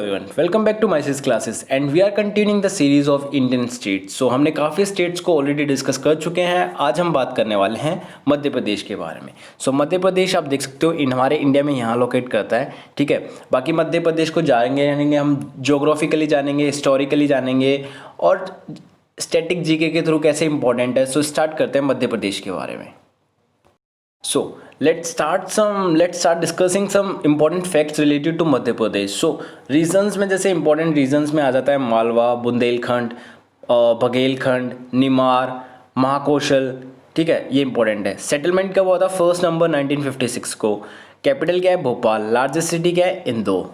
everyone, welcome back to MySys classes and we are continuing the series of Indian states. So हमने काफ़ी states को already discuss कर चुके हैं. आज हम बात करने वाले हैं मध्य प्रदेश के बारे में. मध्य प्रदेश आप देख सकते हो हमारे इंडिया में यहाँ लोकेट करता है. ठीक है, बाकी मध्य प्रदेश को जानेंगे हम जोग्राफिकली जानेंगे, हिस्टोरिकली जानेंगे और स्टैटिक जीके के थ्रू कैसे इंपॉर्टेंट है. स्टार्ट करते हैं मध्य प्रदेश के बारे में. Let's start discussing some important facts related to Madhya Pradesh. Regions में जैसे इंपॉर्टेंट रीजन्स में आ जाता है मालवा, बुंदेलखंड, बघेलखंड, निमार, महाकौशल. ठीक है, ये इंपॉर्टेंट है. सेटलमेंट कब हुआ था? 1 नवंबर 1956 को. कैपिटल क्या है? भोपाल. लार्जेस्ट सिटी क्या है? इंदौर.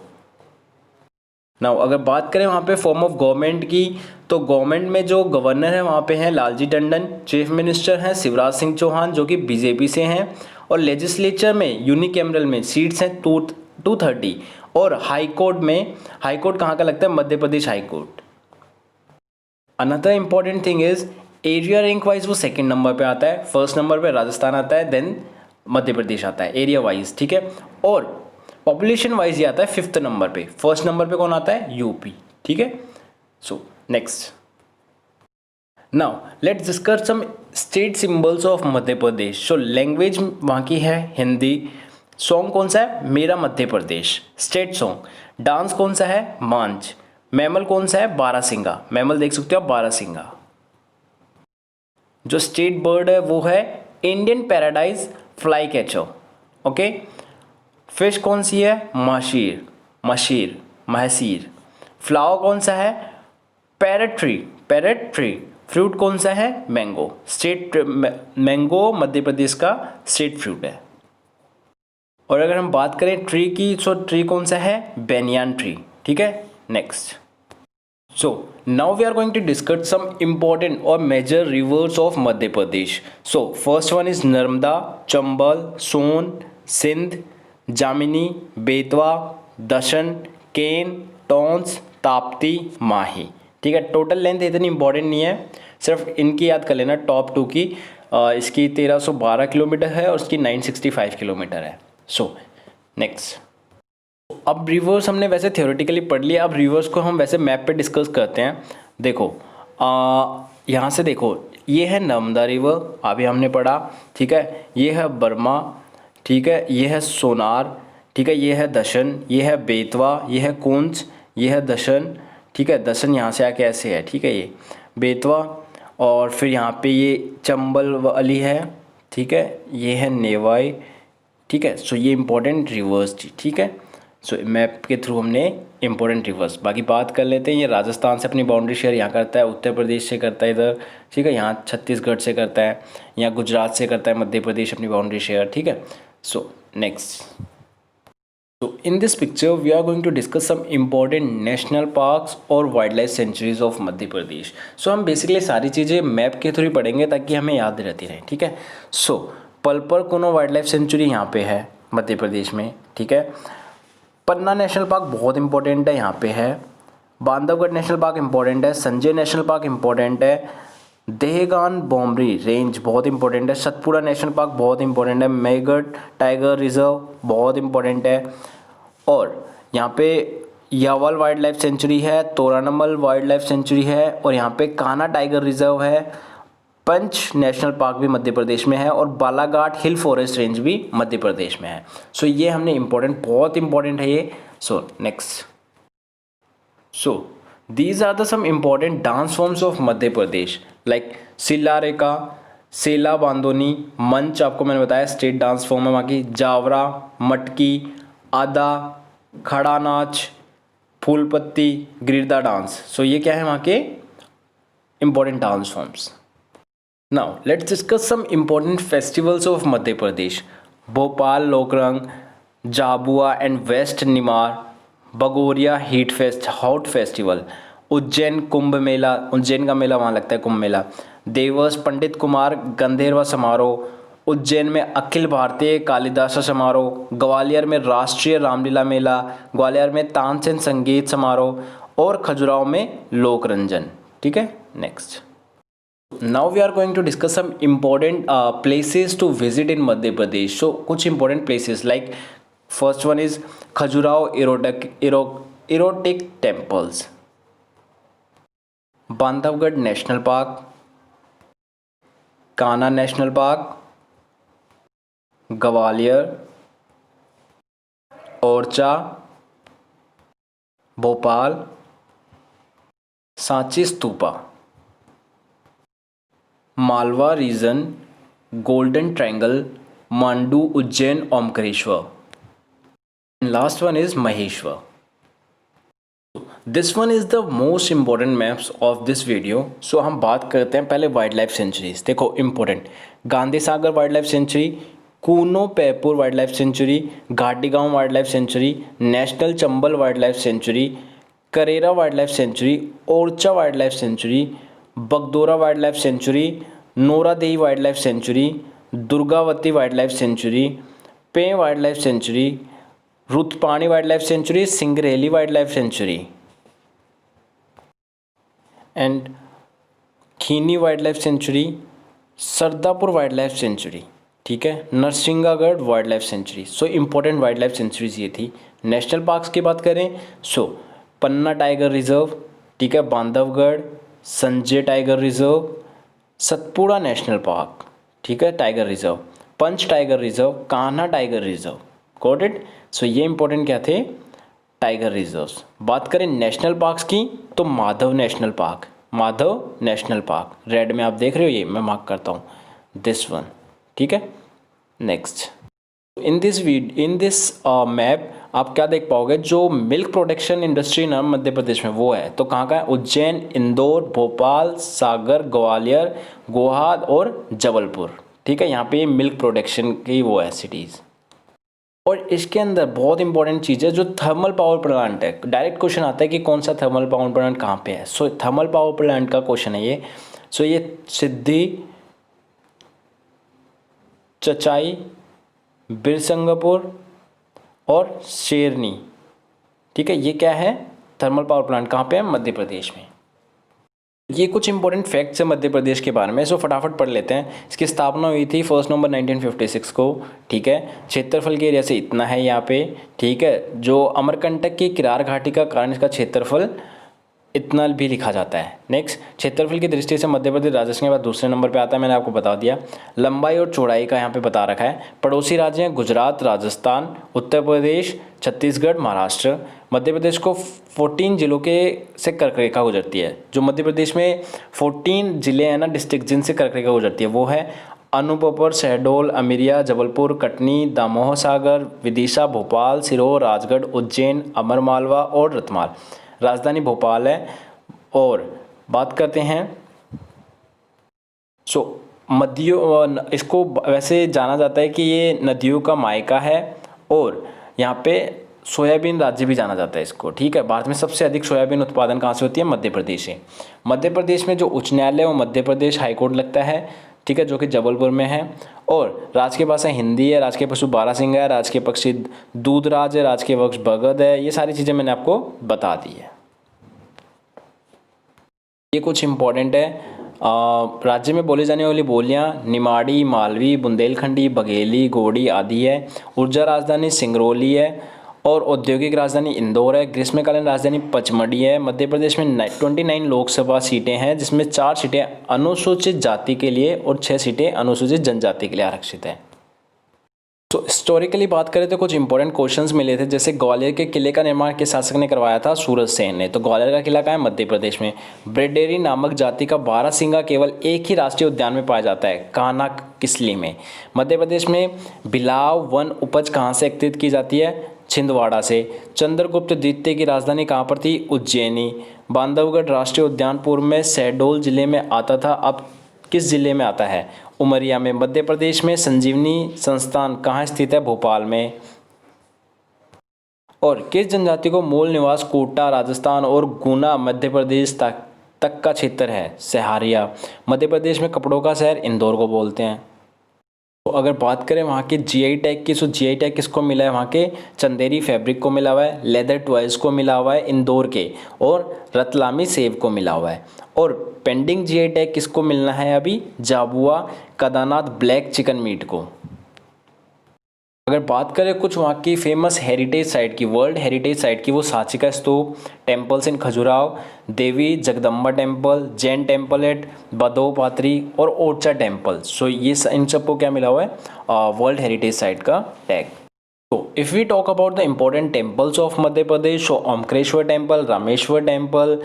नाउ अगर बात करें वहाँ पे फॉर्म ऑफ गवर्नमेंट की, तो गवर्नमेंट में जो गवर्नर है वहाँ पे हैं लालजी टंडन. चीफ मिनिस्टर हैं शिवराज सिंह चौहान जो कि बीजेपी से हैं. और लेजिस्लेचर में यूनिकैमरल में सीट्स हैं 230. और हाई कोर्ट कहाँ का लगता है? Madhya Pradesh high court. Another important thing is area rank wise वो सेकंड नंबर पे आता है. फर्स्ट नंबर पे राजस्थान आता है, देन मध्य प्रदेश आता है एरिया वाइज. ठीक है, और पॉपुलेशन वाइज ये आता है 5th नंबर पे. फर्स्ट नंबर पे कौन आता है? यूपी. ठीक है, next now let's discuss some state symbols of Madhya Pradesh. Language वहाँ की है हिंदी. सॉन्ग कौन सा है? मेरा Madhya Pradesh, state song. Dance कौन सा है? मांझ. मैमल कौन सा है? बारहसिंगा. मैमल देख सकते हो आप, बारहसिंगा. जो स्टेट बर्ड है वो है Indian paradise fly catcher. Okay. Fish कौन सी है? महसीर. फ्लावर कौन सा है? Parrot tree. फ्रूट कौन सा है? मैंगो. मैंगो मध्य प्रदेश का स्टेट फ्रूट है. और अगर हम बात करें ट्री की, ट्री कौन सा है? Banyan tree. ठीक है, next. Now we are going to discuss some important और major rivers of Madhya Pradesh. First one is Narmada, Chambal, Son, Sindh, Jamni, Betwa, Dhasan, Ken, Tons, Tapti, Mahi. ठीक है, टोटल लेंथ इतनी इंपॉर्टेंट नहीं है, सिर्फ इनकी याद कर लेना. टॉप 2 की इसकी 1312 किलोमीटर है और इसकी 965 किलोमीटर है. नेक्स्ट. अब रिवर्स हमने वैसे थ्योरेटिकली पढ़ लिया. अब रिवर्स को हम वैसे मैप पे डिस्कस करते हैं. देखो यहाँ से देखो, ये है नर्मदा रिवर, अभी हमने पढ़ा. ठीक है, ये है बर्मा. ठीक है, ये है सोनार. ठीक है, ये है दशन, ये है बेतवा, ये है कोंच, ये है दशन. ठीक है, दशन यहाँ से आके ऐसे है. ठीक है, ये बेतवा. और फिर यहाँ पे ये चंबल वाली है. ठीक है, ये है नेवाई. ठीक है, ये इंपॉर्टेंट रिवर्स थी. ठीक है, मैप के थ्रू हमने इंपॉर्टेंट रिवर्स. बाकी बात कर लेते हैं. ये राजस्थान से अपनी बाउंड्री शेयर यहाँ करता है, उत्तर प्रदेश से करता है इधर. ठीक है, यहाँ छत्तीसगढ़ से करता है, यहाँ गुजरात से करता है मध्य प्रदेश अपनी बाउंड्री शेयर. ठीक है, next. In this picture we are going to discuss some important national parks और wild life sanctuaries of Madhya प्रदेश. हम बेसिकली सारी चीज़ें मैप के थ्रू पढ़ेंगे ताकि हमें याद रहती रहें. ठीक है, पलपर कोनो वाइल्ड लाइफ सेंचुरी यहाँ पे है मध्य प्रदेश में. ठीक है, पन्ना नेशनल पार्क बहुत इंपॉर्टेंट है, यहाँ पे है. बांधवगढ़ नेशनल पार्क इंपॉर्टेंट है. संजय नेशनल पार्क इंपॉर्टेंट है. देहगान बोमरी रेंज बहुत इंपॉर्टेंट है. सतपुड़ा नेशनल पार्क बहुत इंपॉर्टेंट है. मेगढ़ टाइगर रिजर्व बहुत इंपॉर्टेंट है. और यहाँ पे यावल वाइल्ड लाइफ सेंचुरी है, तोरानमल वाइल्ड लाइफ सेंचुरी है, और यहाँ पे कान्हा टाइगर रिजर्व है. पंच नेशनल पार्क भी मध्य प्रदेश में है, और बालाघाट हिल फॉरेस्ट रेंज भी मध्य प्रदेश में है. ये हमने बहुत इंपॉर्टेंट है ये. Next. These are the some important dance forms of Madhya Pradesh like सिल्ला रेखा, सेला बांदोनी, मंच आपको मैंने बताया स्टेट डांस फॉर्म है वहाँ की. जावरा, मटकी, आदा, खड़ा नाच, फूलपत्ती, गिरदा डांस. ये क्या है वहाँ के important dance forms. Now let's discuss some important festivals of Madhya Pradesh. Bhopal Lokrang, Jhabua and west Nimar, Bhagoria haat festival, Ujjain Kumbh Mela, Ujjain का मेला वहाँ लगता है कुंभ मेला. देवस पंडित कुमार गंधर्व समारोह, उज्जैन में अखिल भारतीय कालिदास समारोह, ग्वालियर में राष्ट्रीय रामलीला मेला, ग्वालियर में तानसेन संगीत समारोह, और खजुराहो में लोक रंजन. ठीक है, next. Now we are going to discuss some important places to visit in Madhya Pradesh. कुछ important places like first one is Khajuraho erotic temples, Bandhavgarh national park, Kanha national park, Gwalior, Orchha, Bhopal, Sanchi stupa, Malwa region, golden triangle, Mandu, Ujjain, Omkareshwar, last one is Maheshwar. This one is the most important maps of this video. So हम बात करते हैं पहले wildlife centuries. देखो important, Gandhi Sagar wildlife sanctuary, Kuno Palpur wildlife sanctuary, Ghatigaon wildlife sanctuary, national Chambal wildlife sanctuary, Karera wildlife sanctuary, Orchha wildlife sanctuary, Bagdora wildlife sanctuary, Noradehi wildlife sanctuary, Durgavati wildlife sanctuary, पे wildlife sanctuary, Ratapani wildlife sanctuary, Singrauli wildlife sanctuary and Kheoni wildlife sanctuary, Sardarpur wildlife sanctuary. ठीक है, Narsinghgarh wildlife sanctuary. So important wild life sanctuaries ये थी. National parks की बात करें सो पन्ना tiger reserve, ठीक है, Bandhavgarh, Sanjay tiger reserve, Satpura national park, ठीक है, tiger reserve, Pench tiger reserve, Kanha tiger reserve. Got it. So ये इंपॉर्टेंट क्या थे, टाइगर रिजर्व्स. बात करें नेशनल पार्क्स की तो Madhav national park, Madhav national park red में आप देख रहे हो, ये मैं मार्क करता हूँ, दिस वन. ठीक है. नेक्स्ट, इन दिस मैप आप क्या देख पाओगे, जो मिल्क प्रोडक्शन इंडस्ट्री ना मध्य प्रदेश में वो है, तो कहाँ का है, उज्जैन, इंदौर, भोपाल, सागर, ग्वालियर, गोहाद और जबलपुर. ठीक है, यहाँ पे मिल्क प्रोडक्शन की वो है सिटीज़. और इसके अंदर बहुत इंपॉर्टेंट चीज़ है जो थर्मल पावर प्लांट है. डायरेक्ट क्वेश्चन आता है कि कौन सा थर्मल पावर प्लांट कहाँ पे है. सो थर्मल पावर प्लांट का क्वेश्चन है ये. सो ये सिद्धि, चचाई, बिरसंगपुर और शेरनी. ठीक है, ये क्या है, थर्मल पावर प्लांट कहाँ पे है, मध्य प्रदेश में. ये कुछ इंपॉर्टेंट फैक्ट्स है मध्य प्रदेश के बारे में, सो फटाफट पढ़ लेते हैं. इसकी स्थापना हुई थी 1 नवंबर 1956 को. ठीक है, क्षेत्रफल के एरिया से इतना है यहाँ पे. ठीक है, जो अमरकंटक की किरार घाटी का कारण इसका क्षेत्रफल इतना भी लिखा जाता है. नेक्स्ट, क्षेत्रफल की दृष्टि से मध्य प्रदेश राजस्थान के बाद दूसरे नंबर पे आता है, मैंने आपको बता दिया. लंबाई और चौड़ाई का यहाँ पे बता रखा है. पड़ोसी राज्य हैं गुजरात, राजस्थान, उत्तर प्रदेश, छत्तीसगढ़, महाराष्ट्र. मध्य प्रदेश को 14 जिलों के से कर्क रेखा गुजरती है. जो मध्य प्रदेश में 14 जिले हैं ना, डिस्ट्रिक्ट, जिनसे कर्क रेखा गुजरती है वो है अनूपपुर, शहडोल, अमेरिया, जबलपुर, कटनी, दामोह सागर, विदिशा, भोपाल, सिरोर, राजगढ़, उज्जैन, अमरमालवा और रतमाल. राजधानी भोपाल है. और बात करते हैं सो नदियों, इसको वैसे जाना जाता है कि ये नदियों का मायका है. और यहाँ पे सोयाबीन राज्य भी जाना जाता है इसको. ठीक है, भारत में सबसे अधिक सोयाबीन उत्पादन कहाँ से होती है, मध्य प्रदेश से. मध्य प्रदेश में जो उच्च न्यायालय है वो मध्य प्रदेश हाईकोर्ट लगता है. ठीक है, जो कि जबलपुर में है. और राजकीय भाषा हिंदी है, राजकीय पशु बारहसिंगा है, राजकीय पक्षी दूधराज है, राजकीय वृक्ष बगद है. ये सारी चीज़ें मैंने आपको बता दी है. ये कुछ इंपॉर्टेंट है. राज्य में बोली जाने वाली बोलियाँ निमाड़ी, मालवी, बुंदेलखंडी, बघेली, गोंडी आदि है. ऊर्जा राजधानी सिंगरौली है और औद्योगिक राजधानी इंदौर है. ग्रीष्मकालीन राजधानी पचमढ़ी है. मध्य प्रदेश में 29 लोकसभा सीटें हैं, जिसमें 4 सीटें अनुसूचित जाति के लिए और 6 सीटें अनुसूचित जनजाति के लिए आरक्षित हैं. तो हिस्टोरिकली बात करें तो कुछ इंपॉर्टेंट क्वेश्चंस मिले थे. जैसे ग्वालियर के किले का निर्माण किस शासक ने करवाया था, सूरज सेन ने. तो ग्वालियर का किला कहाँ है, मध्य प्रदेश में. ब्रेडेरी नामक जाति का बारहसिंगा केवल एक ही राष्ट्रीय उद्यान में पाया जाता है, कान्हा किसली में. मध्य प्रदेश में बिलाव वन उपज कहाँ से एकत्रित की जाती है, छिंदवाड़ा से. चंद्रगुप्त द्वितीय की राजधानी कहाँ पर थी, उज्जैनी. बांधवगढ़ राष्ट्रीय उद्यान पूर्व में शहडोल जिले में आता था, अब किस जिले में आता है, उमरिया में. मध्य प्रदेश में संजीवनी संस्थान कहाँ स्थित है, भोपाल में. और किस जनजाति को मूल निवास कोटा राजस्थान और गुना मध्य प्रदेश तक का क्षेत्र है, सहारिया. मध्य प्रदेश में कपड़ों का शहर इंदौर को बोलते हैं. तो अगर बात करें वहाँ के जीआई टैग की, तो जीआई टैग किसको मिला है, वहाँ के चंदेरी फैब्रिक को मिला हुआ है, लेदर टॉयज़ को मिला हुआ है इंदौर के, और रतलामी सेब को मिला हुआ है. और पेंडिंग जीआई टैग किसको मिलना है अभी, Jhabua Kadaknath black chicken meat को. अगर बात करें कुछ वहाँ की फेमस हेरिटेज साइट की, वर्ल्ड हेरिटेज साइट की, वो सांची का स्तूप, temples in Khajuraho, Devi Jagdamba temple, Jain temple at Badopathari और ओरछा टेम्पल। सो ये इन सबको क्या मिला हुआ है, वर्ल्ड हेरिटेज साइट का टैग। तो if we talk about the important temples of Madhya Pradesh, so Omkareshwar temple, Rameshwar temple,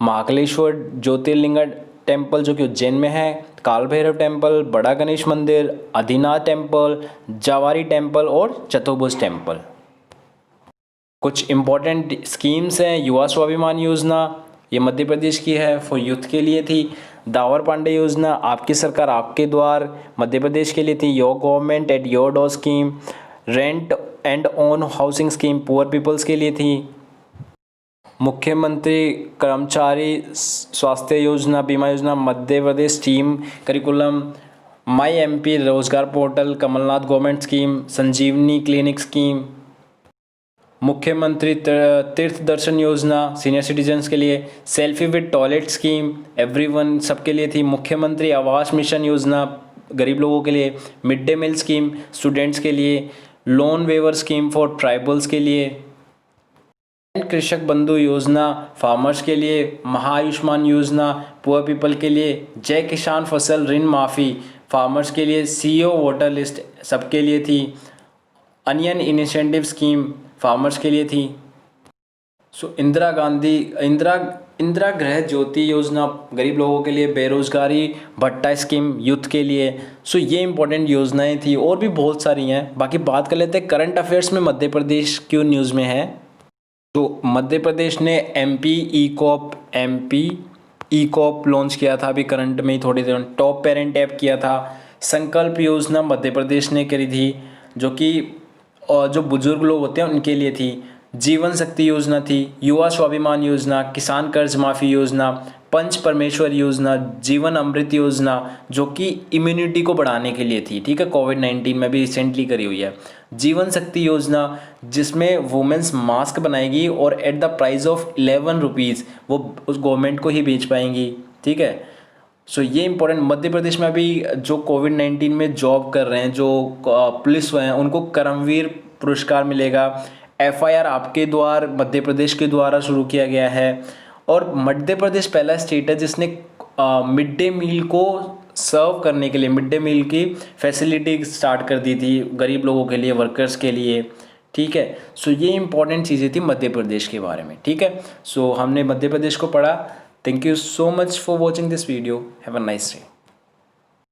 Mahakaleshwar Jyotirlinga temple जो कि उज्जैन में है, काल भैरव टेम्पल, बड़ा गणेश मंदिर, आदिनाथ टेम्पल, जावारी टेम्पल और चतुर्भुज टेम्पल। कुछ इम्पोर्टेंट स्कीम्स हैं, युवा स्वाभिमान योजना, ये मध्य प्रदेश की है, फॉर यूथ के लिए थी। दावर पांडे योजना, आपकी सरकार आपके द्वार, मध्य प्रदेश के लिए थी। Your government at your door scheme, rent and own housing scheme poor peoples के लिए थी। मुख्यमंत्री कर्मचारी स्वास्थ्य योजना, बीमा योजना, Madhya Pradesh team curriculum, my MP रोजगार portal, Kamal Nath government scheme, Sanjeevani clinic scheme, मुख्यमंत्री तीर्थ दर्शन योजना सीनियर सिटीजन्स के लिए, selfie with toilet scheme everyone सबके लिए थी। मुख्यमंत्री आवास मिशन योजना गरीब लोगों के लिए, mid day meal scheme students के लिए, loan waiver scheme for tribals के लिए, कृषक बंधु योजना फार्मर्स के लिए, महाआयुष्मान योजना पुअर पीपल के लिए, जय किसान फसल ऋण माफ़ी फार्मर्स के लिए, सीईओ वोटर लिस्ट सबके लिए थी, अनियन इनिशिएटिव स्कीम फार्मर्स के लिए थी। सो इंदिरा गृह ज्योति योजना गरीब लोगों के लिए, बेरोजगारी भत्ता स्कीम यूथ के लिए। सो ये इंपॉर्टेंट योजनाएं थी और भी बहुत सारी हैं। बाकी बात कर लेते हैं करंट अफेयर्स में मध्य प्रदेश क्यों न्यूज़ में है। तो मध्य प्रदेश ने एमपी ई कॉप लॉन्च किया था अभी करंट में ही थोड़ी देर, टॉप पेरेंट ऐप किया था। संकल्प योजना मध्य प्रदेश ने करी थी जो कि जो बुजुर्ग लोग होते हैं उनके लिए थी। जीवन शक्ति योजना थी, युवा स्वाभिमान योजना, किसान कर्ज माफ़ी योजना, पंच परमेश्वर योजना, जीवन अमृत योजना जो कि इम्यूनिटी को बढ़ाने के लिए थी, ठीक है, कोविड-19 में भी रिसेंटली करी हुई है। जीवन शक्ति योजना जिसमें वुमेन्स मास्क बनाएगी और at the price of 11 rupees वो उस गवर्नमेंट को ही बेच पाएंगी, ठीक है। सो ये इंपॉर्टेंट, मध्य प्रदेश में अभी जो कोविड-19 में जॉब कर रहे हैं जो पुलिस हैं उनको कर्मवीर पुरस्कार मिलेगा। एफआईआर आपके द्वार मध्य प्रदेश के द्वारा शुरू किया गया है और मध्य प्रदेश पहला स्टेट है जिसने मिड डे मील को सर्व करने के लिए मिड डे मील की फैसिलिटी स्टार्ट कर दी थी गरीब लोगों के लिए, वर्कर्स के लिए, ठीक है। सो ये इंपॉर्टेंट चीज़ें थी मध्य प्रदेश के बारे में, ठीक है। सो हमने मध्य प्रदेश को पढ़ा। Thank you so much for watching this video. Have a nice day.